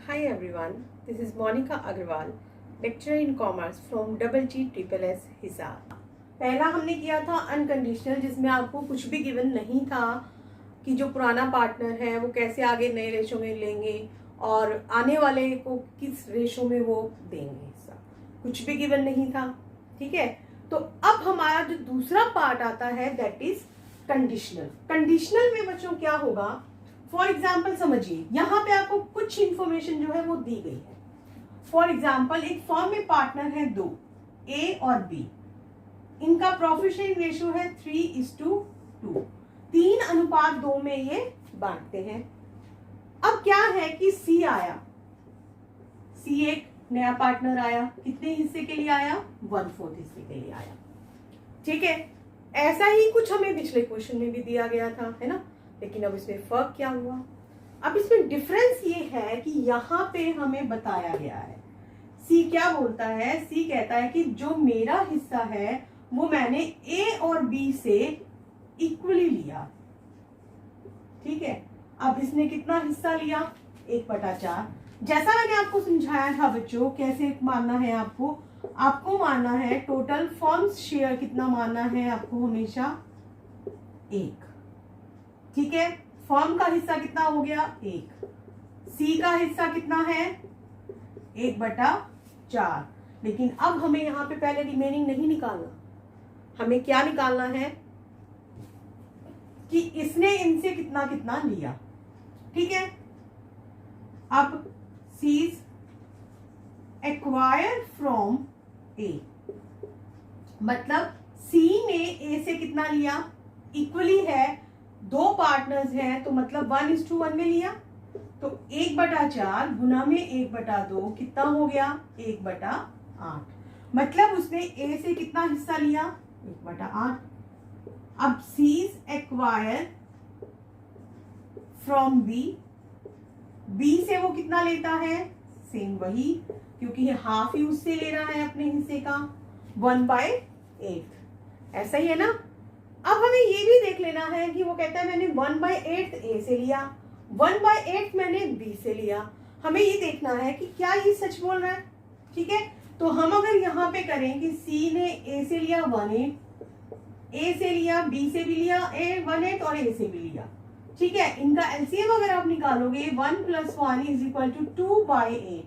Hi everyone, this is Monica Agarwal, lecturer in commerce from GGSSS Hisar. पहला हमने किया था अनकंडीशनल, जिसमें आपको कुछ भी गिवन नहीं था कि जो पुराना पार्टनर है वो कैसे आगे नए रेशो में लेंगे और आने वाले को किस रेशो में वो देंगे, हिस्सा कुछ भी गिवन नहीं था। ठीक है, तो अब हमारा जो दूसरा पार्ट आता है दैट इज कंडीशनल। कंडीशनल में बच्चों क्या होगा, फॉर एग्जाम्पल समझिए, यहाँ पे आपको कुछ इंफॉर्मेशन जो है वो दी गई है। फॉर एग्जाम्पल एक फर्म में पार्टनर है दो, ए और बी, इनका प्रॉफिट शेयरिंग रेशियो है 3:2, 3:2 में ये बांटते हैं। अब क्या है कि सी आया, सी एक नया पार्टनर आया, कितने हिस्से के लिए आया, 1/4 हिस्से के लिए आया। ठीक है, ऐसा ही कुछ हमें पिछले क्वेश्चन में भी दिया गया था, है ना। लेकिन अब इसमें फर्क क्या हुआ, अब इसमें डिफरेंस ये है कि यहाँ पे हमें बताया गया है, सी क्या बोलता है, सी कहता है कि जो मेरा हिस्सा है वो मैंने ए और बी से इक्वली लिया। ठीक है, अब इसने कितना हिस्सा लिया, 1/4। जैसा मैंने आपको समझाया था बच्चों, कैसे मानना है आपको मानना है टोटल फर्म्स शेयर कितना मानना है आपको, हमेशा 1। ठीक है, फर्म का हिस्सा कितना हो गया, 1। सी का हिस्सा कितना है, 1/4। लेकिन अब हमें यहाँ पे पहले रिमेनिंग नहीं निकालना, हमें क्या निकालना है कि इसने इनसे कितना कितना लिया। ठीक है, अब सीज एक्वायर फ्रॉम ए, मतलब सी ने ए से कितना लिया, इक्वली है, दो पार्टनर्स हैं तो मतलब 1:1 में लिया, तो 1/4 गुना में 1/2 कितना हो गया, 1/8। मतलब उसने ए से कितना हिस्सा लिया, 1/8। अब C's acquire from B, B से वो कितना लेता है, सेम वही, क्योंकि हाफ ही उससे ले रहा है अपने हिस्से का, 1/8। ऐसा ही है ना। अब हमें ये भी देख लेना है कि वो कहता है मैंने 1/8 ए से लिया, 1/8 मैंने बी से लिया। हमें ये देखना है कि क्या ये सच बोल रहा है। ठीक है, तो हम अगर यहाँ पे करें कि सी ने ए से लिया 1/8, ए से लिया, बी से भी लिया 1/8 और ए से भी लिया। ठीक है, इनका एलसीएम अगर आप निकालोगे 1 + 1 = 2/8,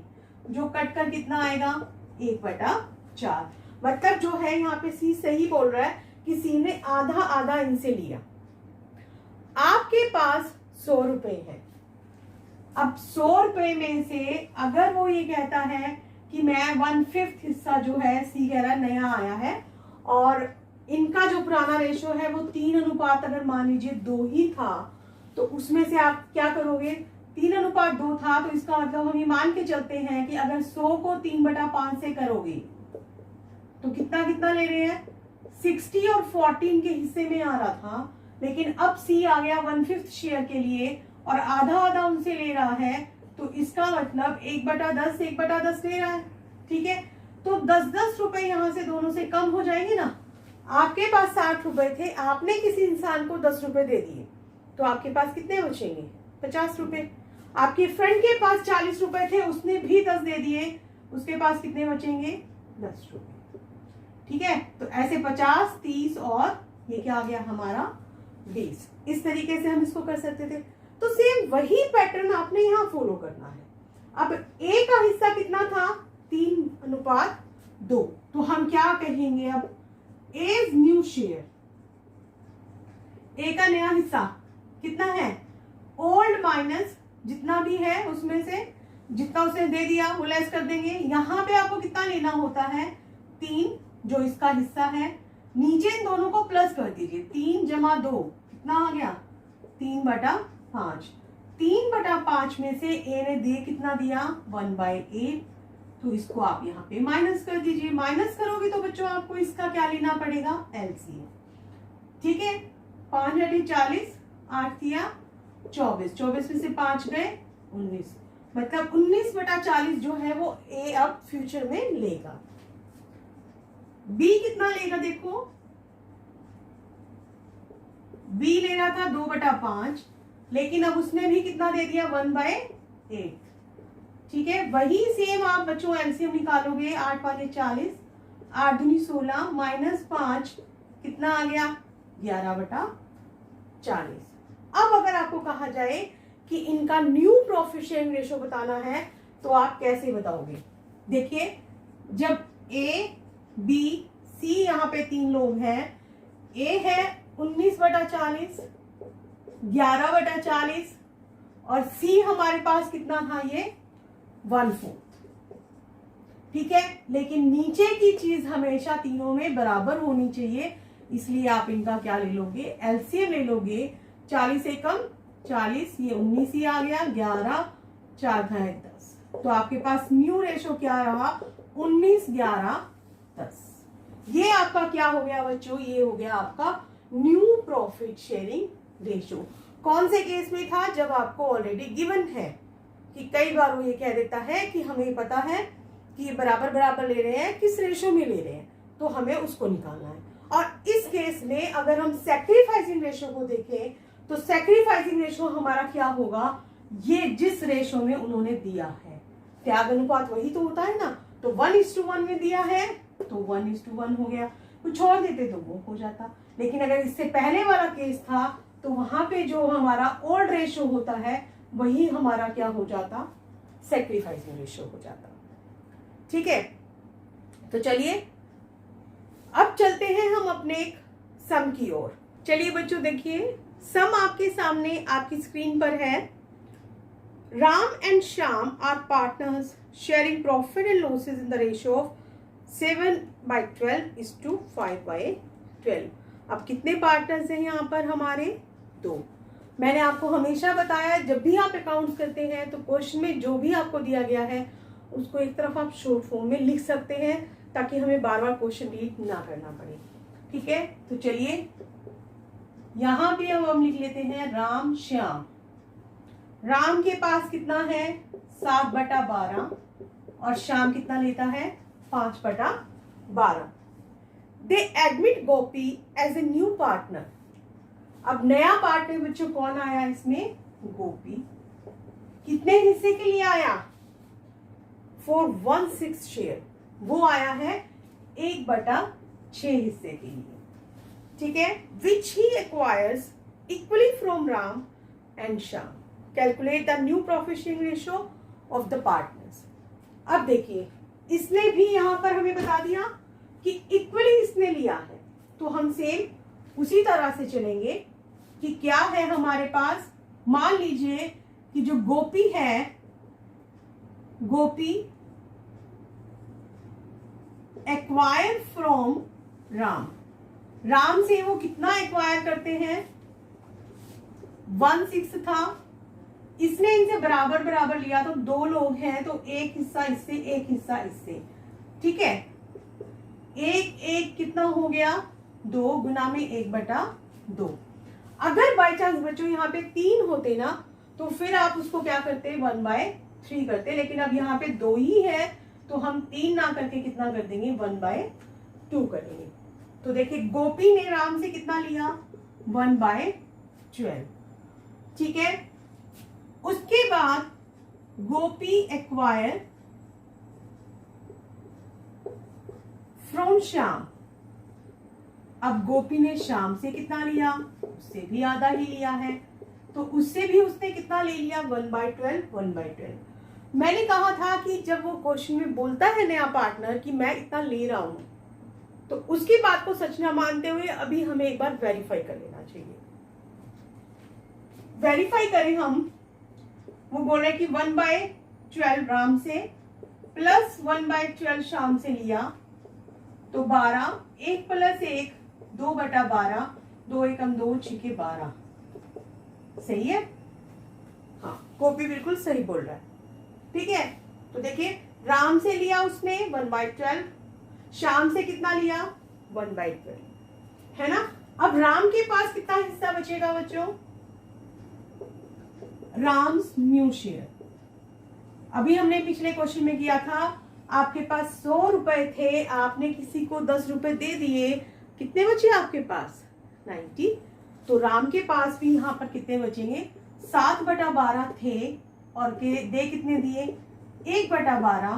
जो कट कर कितना आएगा, 1/4। मतलब जो है यहाँ पे सी सही बोल रहा है कि सी ने आधा आधा इनसे लिया। आपके पास 100 रुपए है, अब 100 रुपए में से अगर वो ये कहता है कि मैं 1/5 हिस्सा जो है, सी कह रहा है नया आया है और इनका जो पुराना रेशो है वो 3:2 अगर मान लीजिए 2 ही था, तो उसमें से आप क्या करोगे, 3:2 था, तो इसका मतलब हम ये मान के चलते हैं कि अगर 100 को 3/5 से करोगे तो कितना कितना ले रहे हैं, 60 और 14 के हिस्से में आ रहा था। लेकिन अब सी आ गया 1/5 शेयर के लिए और आधा आधा उनसे ले रहा है, तो इसका मतलब 1/10 1/10 ले रहा है। ठीक है, तो 10-10 रुपए यहाँ से दोनों से कम हो जाएंगे ना। आपके पास 60 रुपए थे, आपने किसी इंसान को 10 रुपए दे दिए, तो आपके पास कितने बचेंगे, 50 रुपए। आपके फ्रेंड के पास 40 रुपए थे, उसने भी 10 दे दिए, उसके पास कितने बचेंगे, 10 रुपए। ठीक है, तो ऐसे 50, 30 और ये क्या आ गया हमारा 20। इस तरीके से हम इसको कर सकते थे। तो सेम वही पैटर्न आपने यहाँ फॉलो करना है। अब ए का हिस्सा कितना था, 3:2, तो हम क्या कहेंगे, अब एज न्यू शेयर, ए का नया हिस्सा कितना है, ओल्ड माइनस जितना भी है उसमें से जितना उसने दे दिया वो लेस कर देंगे। यहाँ पे आपको कितना लेना होता है, 3 जो इसका हिस्सा है, नीचे इन दोनों को प्लस कर दीजिए, 3 + 2 कितना आ गया, 3/5। 3/5 में से ए ने दे कितना दिया, 1/8, तो इसको आप यहाँ पे माइनस कर दीजिए। माइनस करोगे तो बच्चों आपको इसका क्या लेना पड़ेगा, एलसीएम। ठीक है, 5 × 40, 8 × 24, 24 में से 5 गए 19, मतलब 19/40 जो है वो ए अब फ्यूचर में लेगा। बी कितना लेगा, देखो बी ले रहा था 2/5, लेकिन अब उसने भी कितना दे दिया, 1/8। ठीक है, वही सेम आप बच्चों एलसीएम निकालोगे, 8 5 40, 8 दूनी 16 -5 कितना आ गया 11/40। अब अगर आपको कहा जाए कि इनका न्यू प्रॉफिट शेयरिंग रेशो बताना है तो आप कैसे बताओगे? देखिए, जब ए बी सी यहाँ पे 3 लोग हैं, ए है 19/40, 11/40 और सी हमारे पास कितना था, ये 1/4। ठीक है, लेकिन नीचे की चीज हमेशा तीनों में बराबर होनी चाहिए, इसलिए आप इनका क्या ले लोगे, एलसीएम ले लोगे। 40 एकम 40, ये 19 ही आ गया, 11 4 10, तो आपके पास न्यू रेशो क्या रहा, 19 11 10। ये आपका क्या हो गया बच्चों, ये हो गया आपका न्यू प्रॉफिट शेयरिंग रेशो। कौन से केस में था, जब आपको ऑलरेडी गिवन है कि कई बार वो ये कह देता है कि हमें पता है कि बराबर बराबर ले रहे हैं, किस रेशो में ले रहे हैं, तो हमें उसको निकालना है। और इस केस में अगर हम सैक्रिफाइसिंग रेशो को देखें तो सैक्रिफाइसिंग रेशो हमारा क्या होगा, ये जिस रेशो में उन्होंने दिया है, त्याग अनुपात वही तो होता है ना, तो 1:1 में दिया है तो 1:1 हो गया, कुछ और देते तो वो हो जाता। लेकिन अगर इससे पहले वाला केस था तो वहां पे जो हमारा ओल्ड रेशो होता है वही हमारा क्या हो जाता, सैक्रिफाइसिंग रेशो हो जाता। ठीक है, तो चलिए अब चलते हैं हम अपने एक सम की ओर। चलिए बच्चों देखिए, सम आपके सामने आपकी स्क्रीन पर है। Ram and Shyam are partners sharing profit and losses in the ratio of 7/12 = 5/12। अब कितने पार्टनर्स हैं यहाँ पर हमारे, 2। मैंने आपको हमेशा बताया जब भी आप अकाउंट्स करते हैं तो क्वेश्चन में जो भी आपको दिया गया है उसको एक तरफ आप शॉर्ट फॉर्म में लिख सकते हैं ताकि हमें बार बार क्वेश्चन रीड ना करना पड़े। ठीक है, तो चलिए यहां भी हम लिख लेते हैं राम श्याम। राम के पास कितना है 7/12 और श्याम कितना लेता है 5/12। They admit Gopi as a new partner. अब नया पार्टनर बच्चों कौन आया इसमें, गोपी। कितने हिस्से के लिए आया, फॉर 1/6 शेयर, वो आया है 1/6 हिस्से के लिए। ठीक है, which he acquires equally from Ram and Shyam. Calculate the new profit sharing ratio of the partners. अब देखिए, इसने भी यहां पर हमें बता दिया कि इक्वली इसने लिया है, तो हम सेम उसी तरह से चलेंगे कि क्या है हमारे पास। मान लीजिए कि जो गोपी है, गोपी एक्वायर फ्रॉम राम। राम से वो कितना एक्वायर करते हैं, 1/6 था, इसने इनसे बराबर बराबर लिया, तो 2 लोग हैं तो एक हिस्सा इससे एक हिस्सा इससे। ठीक है, एक कितना हो गया, 2 गुना में 1/2। अगर बाय चांस बच्चों यहाँ पे 3 होते ना तो फिर आप उसको क्या करते, 1/3 करते, लेकिन अब यहाँ पे 2 ही है तो हम 3 ना करके कितना कर देंगे, 1/2 करेंगे। तो देखिए गोपी ने राम से कितना लिया, 1/12। ठीक है, उसके बाद गोपी एक्वायर फ्रॉम श्याम। अब गोपी ने श्याम से कितना लिया, उससे भी आधा ही लिया है, तो उससे भी उसने कितना ले लिया, 1/12। मैंने कहा था कि जब वो क्वेश्चन में बोलता है नया पार्टनर कि मैं इतना ले रहा हूं, तो उसकी बात को सच ना मानते हुए अभी हमें एक बार वेरीफाई कर लेना चाहिए। वेरीफाई करें हम, वो बोल रहे कि 1/12 राम से प्लस 1/12 श्याम से लिया, तो 12, 1 + 1 2/12, 2 एकम 2 छिके 12। सही है, हाँ गोपी बिल्कुल सही बोल रहा है। ठीक है, तो देखिए राम से लिया उसने 1/12, श्याम से कितना लिया, 1/12, है ना। अब राम के पास कितना हिस्सा बचेगा बच्चों, राम्स न्यू शेयर। अभी हमने पिछले क्वेश्चन में किया था, आपके पास 100 रुपए थे, आपने किसी को 10 रुपए दे दिए, कितने बचे आपके पास, 90। तो राम के पास भी यहाँ पर कितने बचेंगे, 7/12 थे और दे कितने दिए, 1/12,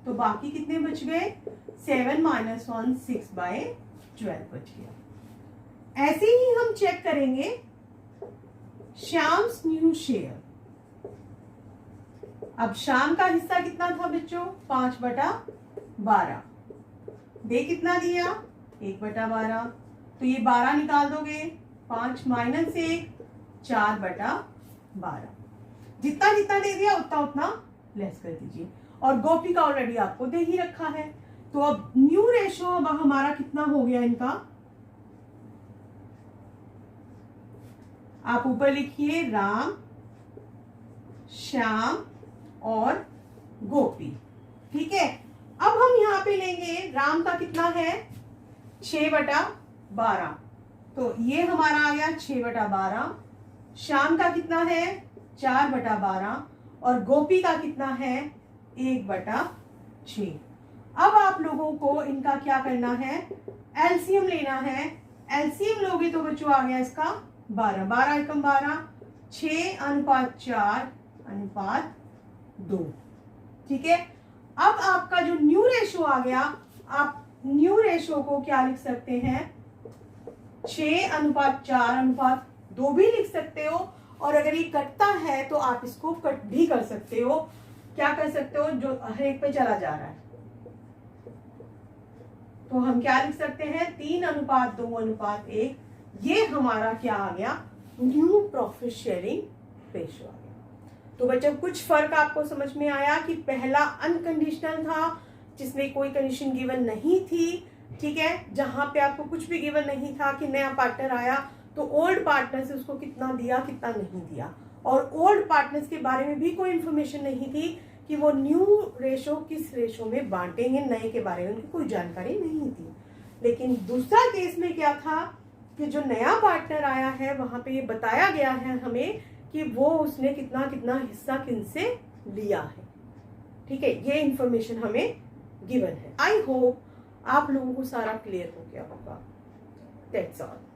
तो बाकी कितने बच गए? 7 - 1 6/12 बच गया। ऐसे ही हम चेक करेंगे श्याम्स न्यू शेयर। अब शाम का हिस्सा कितना था बच्चों? 5/12। दे कितना दिया? 1/12। तो ये 12 निकाल दोगे, 5 - 1 4/12। जितना जितना दे दिया उतना उतना लेस कर दीजिए। और गोपी का ऑलरेडी आपको दे ही रखा है। तो अब न्यू रेशो अब हमारा कितना हो गया इनका? आप ऊपर लिखिए राम, श्याम और गोपी। ठीक है, अब हम यहां पे लेंगे राम का कितना है? 6/12, तो ये हमारा आ गया 6/12। श्याम का कितना है? 4/12 और गोपी का कितना है? 1/6। अब आप लोगों को इनका क्या करना है? एलसीएम लेना है। एलसीएम लोगे तो बच्चों आ गया इसका 12, 12 एकम 12, 6:4:2। ठीक है, अब आपका जो न्यू रेशो आ गया, आप न्यू रेशो को क्या लिख सकते हैं? 6:4:2 भी लिख सकते हो। और अगर ये कटता है तो आप इसको कट भी कर सकते हो। क्या कर सकते हो? जो हर एक पे चला जा रहा है, तो हम क्या लिख सकते हैं? 3:2:1। ये हमारा क्या आ गया? न्यू प्रॉफिट शेयरिंग रेशो आ गया। तो बच्चों कुछ फर्क आपको समझ में आया कि पहला अनकंडीशनल था जिसमें कोई कंडीशन गिवन नहीं थी। ठीक है, जहां पे आपको कुछ भी गिवन नहीं था कि नया पार्टनर आया तो ओल्ड पार्टनर से उसको कितना दिया कितना नहीं दिया, और ओल्ड पार्टनर्स के बारे में भी कोई इंफॉर्मेशन नहीं थी कि वो न्यू रेशो किस रेशो में बांटेंगे, नए के बारे में उनकी कोई जानकारी नहीं थी। लेकिन दूसरा केस में क्या था कि जो नया पार्टनर आया है वहां पे ये बताया गया है हमें कि वो उसने कितना कितना हिस्सा किनसे लिया है। ठीक है, ये इंफॉर्मेशन हमें गिवन है। आई होप आप लोगों को सारा क्लियर हो गया होगा। That's all.